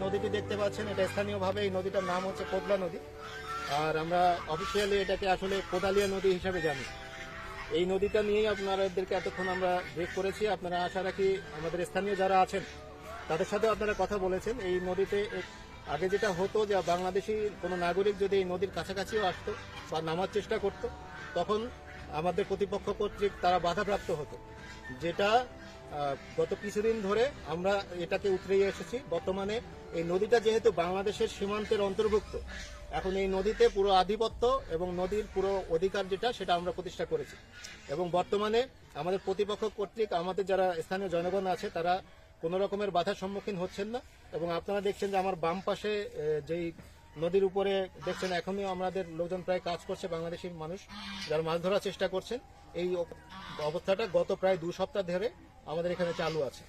নদীটি দেখতে পাচ্ছেন, এটা স্থানীয়ভাবে এই নদীটার নাম হচ্ছে কোদলা নদী, আর আমরা অফিসিয়ালি এটাকে আসলে কোদালিয়া নদী হিসাবে জানি। এই নদীটা নিয়েই আপনাদেরকে এতক্ষণ আমরা ব্রেক করেছি। আপনারা আশা রাখি আমাদের স্থানীয় যারা আছেন তাদের সাথে আপনারা কথা বলেছেন। এই নদীতে আগে যেটা হতো যে বাংলাদেশি কোনো নাগরিক যদি এই নদীর কাছাকাছিও আসতো বা নামার চেষ্টা করত, তখন আমাদের প্রতিপক্ষ কর্তৃক তারা বাধাপ্রাপ্ত হতো, যেটা গত কিছুদিন ধরে আমরা এটাকে উতরিয়ে এসেছি। বর্তমানে এই নদীটা যেহেতু বাংলাদেশের সীমান্তের অন্তর্ভুক্ত, এখন এই নদীতে পুরো আধিপত্য এবং নদীর পুরো অধিকার যেটা সেটা আমরা প্রতিষ্ঠা করেছি। এবং বর্তমানে আমাদের প্রতিপক্ষ কর্তৃক আমাদের যারা স্থানীয় জনগণ আছে তারা কোনো রকমের বাধার সম্মুখীন হচ্ছেন না। এবং আপনারা দেখছেন যে আমার বাম পাশে যেই নদীর উপরে দেখছেন এখনই আমাদের লোকজন প্রায় কাজ করছে, বাংলাদেশি মানুষ যারা মাছ ধরার চেষ্টা করছেন। এই অবস্থাটা গত প্রায় 2 সপ্তাহ ধরে আমাদের এখানে চালু আছে।